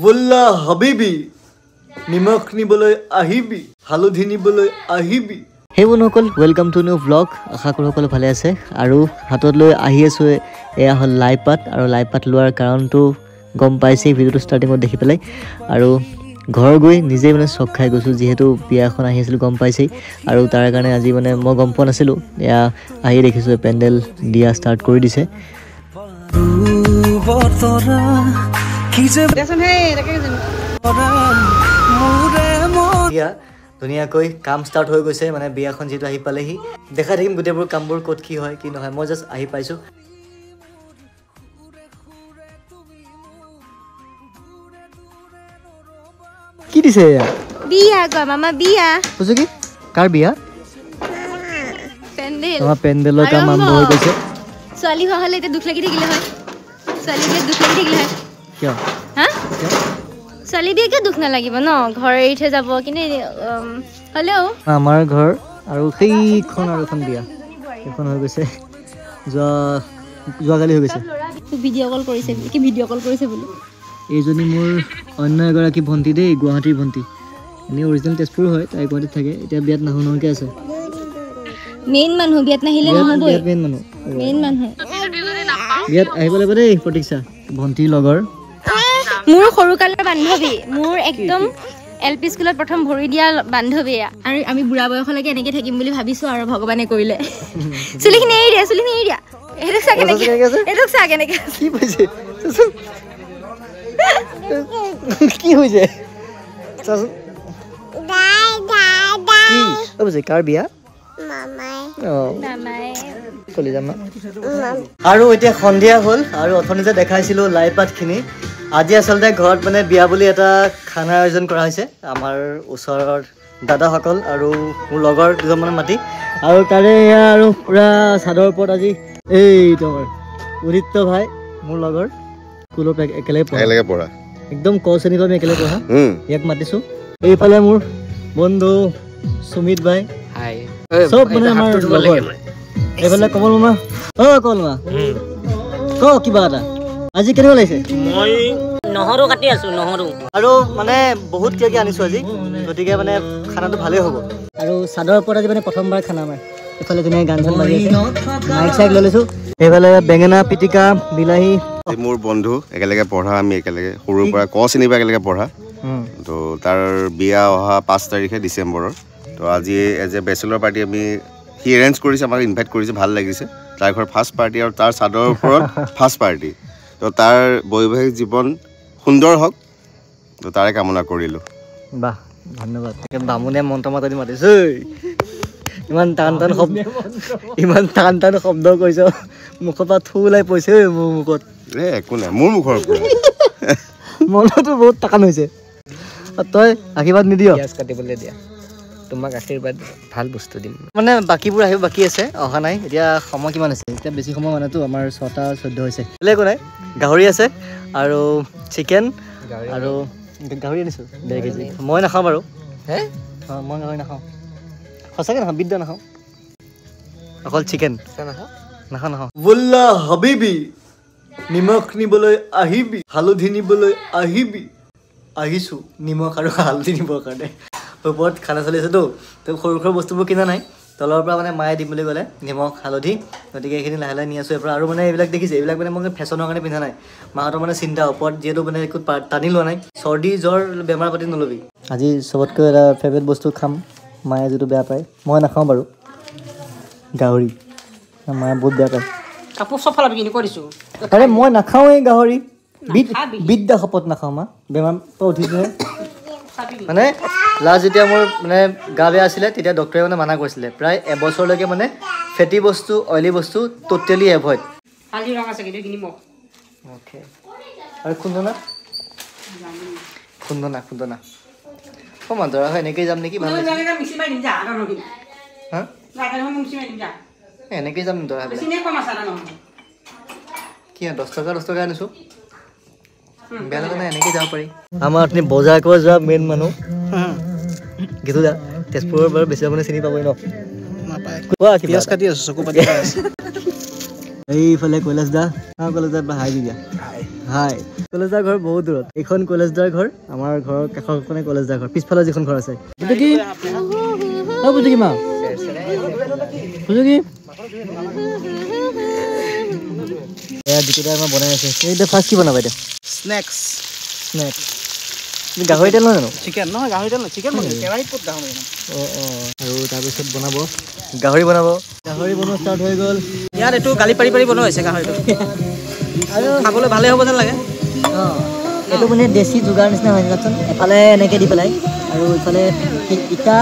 বোল্লা হাবিবি নিমখ নিবলৈ আহিবি হালধি নিবলৈ আহিবি হে বন্ধুসকল ৱেলকাম টু নিউ ব্লগ আশা কৰোঁ সকলো ভালে আছে আৰু হাতত লৈ আহি আছোঁ এয়া হ'ল লাই পাত আৰু লাই পাত লোৱাৰ কাৰণটো গম পাইছেই ভিডিঅ'টো ষ্টাৰ্টিঙত দেখি পেলাই আৰু ঘৰ গৈ নিজে মানে চক খাই গৈছোঁ যিহেতু বিয়া এখন আহি আছিলোঁ গম পাইছেই আৰু তাৰ কাৰণে আজি মানে মই গম পোৱা নাছিলোঁ এয়া আহি দেখিছোঁ পেণ্ডেল দিয়া ষ্টাৰ্ট কৰি দিছে ধুনীয়াকৈ কাম ষ্টাৰ্ট হৈ গৈছে মানে বিয়াখন যিহেতু আহি পালেহি দেখাই থাকিম গোটেইবোৰ কামবোৰ ক'ত কি হয় কি নহয় মই জাষ্ট আহি পাইছোঁ কি দিছে বিয়া গো মামা বিয়া বুঝো কি কাৰ বিয়া পেণ্ডেল আমাৰ পেণ্ডেলৰ কাম আৰম্ভ হৈ গৈছে ছোৱালী হোৱা হ'লে এতিয়া দুখ লাগি থাকিলে হয় ছোৱালী বিয়া দুখ লাগি থাকিলে হয় কিয় হা ছোৱালী বিয়া কিয় দুখ নালাগিব ন ঘৰ এৰি থৈ যাব কিন্তু হ'লেও আমাৰ ঘৰ আৰু সেইখন আৰু এখন বিয়া সেইখন হৈ গৈছে যোৱাকালি হৈ গৈছে ভিডিঅ' কল কৰিছে কি ভিডিঅ' কল কৰিছে বুলি এইজনী মোৰ অন্য এগৰাকী ভণ্টি দেই গুৱাহাটীৰ ভণ্টি এনেই অৰিজিনেল তেজপুৰ হয় তাই গুৱাহাটীত থাকে এতিয়া বিয়াত নাহো নহকৈ আছে মেইন মানুহ বিয়াত নাহিলে নহ'বই মেইন মানুহ বিয়াত আহিব লাগিব দেই প্ৰতীক্ষা ভণ্টিৰ লগৰ মোৰ সৰুকালৰ বান্ধৱী মোৰ একদম LP স্কুলত প্ৰথম ভৰি দিয়া বান্ধৱী আৰু আমি বুঢ়া বয়সলৈকে এনেকৈ থাকিম বুলি ভাবিছোঁ আৰু ভগৱানে কৰিলে চুলিখিনি এৰি দিয়া এইটোক চা কেনেকৈ কি পাইছে কি হৈছে কাৰ বিয়া আৰু এতিয়া সন্ধিয়া হ'ল আৰু অথনি যে দেখাইছিলোঁ লাই পাতখিনি আজি আচলতে ঘৰত মানে বিয়া বুলি এটা খানা আয়োজন কৰা হৈছে আমাৰ ওচৰৰ দাদাসকল আৰু মোৰ লগৰ দুজনমান মাতি আৰু তাৰে এয়া আৰু পূৰা চাদৰ ওপৰত আজি এই তোমাৰ উদিত্য ভাই মোৰ লগৰ স্কুলত একেলগে পঢ়া একদম ক শ্ৰেণীৰ পৰা আমি একেলগে পঢ়া ইয়াক মাতিছোঁ এইফালে মোৰ বন্ধু সুমিত ভাই চব মানে আমাৰ এইফালে কমল মামা কমল মামা ক কিবা এটা আজি কেনেকুৱা লাগিছে মই নহৰু কাটি আছোঁ নহৰু আৰু মানে বহুত কিবা কিবি আনিছোঁ আজি গতিকে মানে খানাটো ভালেই হ'ব আৰু চাদৰ ওপৰত আজি মানে প্ৰথমবাৰ খানা আমাৰ এইফালে ধুনীয়া গান চান বাজি আছে মাইক চাইক লৈ লৈছোঁ এইফালে বেঙেনা পিটিকা বিলাহী মোৰ বন্ধু একেলগে পঢ়া আমি একেলগে সৰুৰ পৰা ক শ্ৰেণীৰ পৰা একেলগে পঢ়া তো তাৰ বিয়া অহা 5 তাৰিখে ডিচেম্বৰৰ তো আজি এজ এ বেচেলৰ পাৰ্টি আমি সি এৰেঞ্জ কৰিছে আমাক ইনভাইট কৰিছে ভাল লাগিছে তাৰ ঘৰ ফাৰ্ষ্ট পাৰ্টি আৰু তাৰ চাদৰ ওপৰত ফাৰ্ষ্ট পাৰ্টি তো তাৰ বৈবাহিক জীৱন সুন্দৰ হওক তো তাৰে কামনা কৰিলোঁ বাহ ধন্যবাদ বামুণে মন্ত্ৰ মাতি মাতিছে ইমান টান শব্দ কৈছ মুখৰ পৰা থু ওলাই পৰিছে মোৰ মুখত একো নাই মোৰ মুখৰ পৰা মনতো বহুত টান হৈছে তই আশীৰ্বাদ নিদিয় কাটিবলৈ দিয়া তোমাক আশীৰ্বাদ ভাল বস্তু দিম মানে বাকীবোৰ আহিব বাকী আছে অহা নাই এতিয়া সময় কিমান আছে এতিয়া বেছি সময় মানেতো আমাৰ 6টা 14 হৈছে বেলেগ একো নাই গাহৰি আছে আৰু চিকেন আৰু গাহৰি আনিছোঁ 1.5 কেজি মই নাখাওঁ বাৰু মই গাহৰি নাখাওঁ সঁচাকৈ নাখাওঁ বিদ্যা নাখাওঁ অকল চিকেন নাখাওঁ বোল্লা হাবিবি নিমখ নিবলৈ আহিবি হালধি নিবলৈ আহিবি আহিছোঁ নিমখ আৰু হালধি নিবৰ কাৰণে ওপৰত খানা চলি আছেতো তো সৰু সৰু বস্তুবোৰ কিনা নাই তলৰ পৰা মানে মায়ে দিম বুলি ক'লে নিমখ হালধি গতিকে এইখিনি লাহে লাহে নি আছোঁ এৰপৰা আৰু মানে এইবিলাক দেখিছে এইবিলাক মানে মই ফেশ্বনৰ কাৰণে পিন্ধা নাই মাহঁতৰ মানে চিন্তা ওপৰত যিহেতু মানে একো টানি লোৱা নাই চৰ্দি জ্বৰ বেমাৰ পাতি নল'বি আজি চবতকৈ এটা ফেভৰেট বস্তু খাম মায়ে যিটো বেয়া পায় মই নাখাওঁ বাৰু গাহৰি মায়ে বহুত বেয়া পায় কাপোৰ চব ফালে কিনি কৰিছোঁ আৰে মই নাখাওঁৱেই গাহৰি বিদ্যা শপত নাখাওঁ মা বেমাৰ পৰা উঠিছোহে মানে লাষ্ট যেতিয়া মোৰ মানে গা বেয়া আছিলে তেতিয়া ডক্টৰে মানে মানা কৰিছিলে প্ৰায় এবছৰলৈকে মানে ফেটি বস্তু অইলি বস্তু টোটেলি এভইড হালধি ৰং আছে কিন্তু কিনিম অ'কে আৰু খুন্দনা দৰা হয় এনেকৈয়ে যাম নেকি ভাল হা এনেকৈয়ে যাম দৰা কি 10 টকা আনিছোঁ বেয়া লগা নাই এনেকৈ যাব পাৰি আমাৰ আপুনি বজাৰ কৰিব যোৱা মেইন মানুহ গীতু দা তেজপুৰৰ বাৰু বেছি আপুনি চিনি পাবই ন নাপায় কোৱা কি পিয়াজ কাটি আছো চকু পাতি আছে এইফালে কৈলাশ দা কৈলাশ দা হাই দিয়া হাই কৈলাশ দাৰ ঘৰ বহুত দূৰত এইখন কৈলাশ দাৰ ঘৰ আমাৰ ঘৰৰ কাষৰখনে কৈলাশ দাৰ ঘৰ পিছফালে যিখন ঘৰ আছে বুজুকি বুজুকি মা বুজুকি এয়া দুটা আমাৰ বনাই আছে এতিয়া ফাৰ্ষ্ট কি বনাবা এতিয়া স্নেক্স স্নেক্স তুমি গাহৰি তেল নহয় জানো চিকেন নহয় গাহৰি তেল নহয় চিকেন বনাই কেৰাহীত ক'ত গাহৰি আৰু তাৰপিছত বনাব গাহৰি বনাব গাহৰি বনোৱা ষ্টাৰ্ট হৈ গ'ল ইয়াত এইটো গালি পাৰি পাৰি বনোৱা হৈছে গাহৰিটো আৰু খাবলৈ ভালেই হ'ব যেন লাগে এইটো মানে দেশী যোগাৰ নিচিনা হয় চাওকচোন এফালে এনেকৈ দি পেলাই আৰু ইফালে ইটা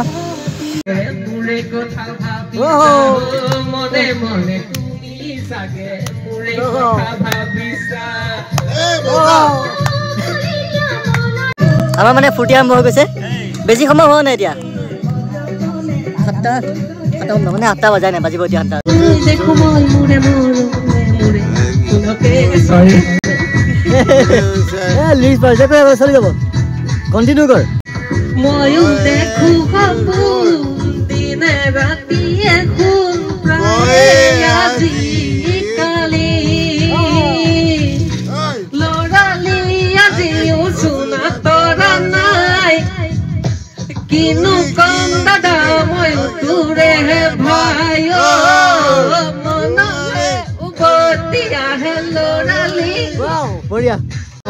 আমাৰ মানে ফূৰ্তি আৰম্ভ হৈ গৈছে বেছি সময় হোৱা নাই এতিয়া 7টা মানে 8টা বজাই নাই বাজিব এতিয়া 8টা লিষ্ট পাইছে চলি যাব কণ্টিনিউ কৰ ময়ো দেখো সপোন দিনে ৰাতিয়ে শুন প্ৰায় আজিকালি ল'ৰালি আজিও চুনা তৰা নাই কিনো কম দাদা ময়ো তোৰেহে ভাই মনলে উভতি আহে ল'ৰালি বঢ়িয়া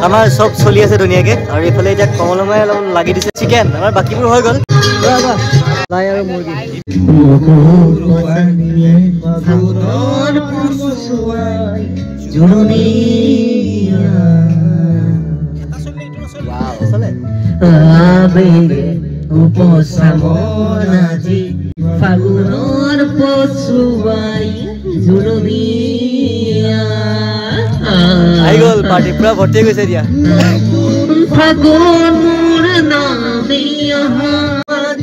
আমাৰ চব চলি আছে ধুনীয়াকে আৰু এইফালে এতিয়া কমলমাই অলপ লাগি দিছে চিকেন আমাৰ বাকীবোৰ হৈ গ'ল লাই আৰু মুৰ্গী উপচামনাজি ফাগুনৰ পচুৱাই জুলনীয়া আহি গ'ল পাৰ্টি পুৰা ভৰ্তি হৈ গৈছে এতিয়া ফাগুন মোৰ নামিয়া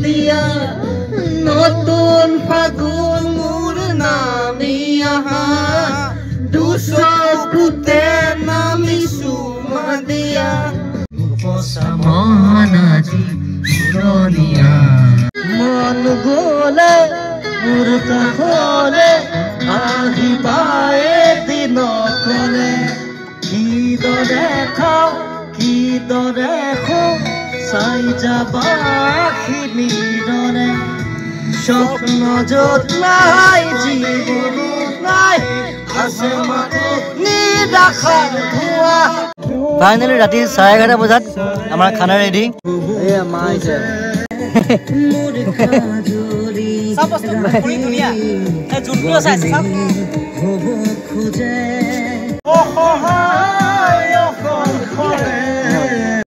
দিয়া নতুন ফাগুন মোৰ নামিয়া দুচকুতে নামিছো মাদিয়া উপচামনাজি জুলনীয়া মন গ'লে মোৰ কাষলে আহিবাই দিন ক'লে কিদৰে খাওঁ কিদৰে খাওঁ চাই যাবা খিনিদৰে স্বপ্ন য'ত নাই জীৱন নাই আছে মাথো নিৰাশাৰ ধোঁৱা ফাইনেলি ৰাতি 11:30 বজাত আমাৰ খানা ৰেডি এয়া মা আহিছে চব বস্তু পুৰি ধুনীয়া যোনটো আছে খোজে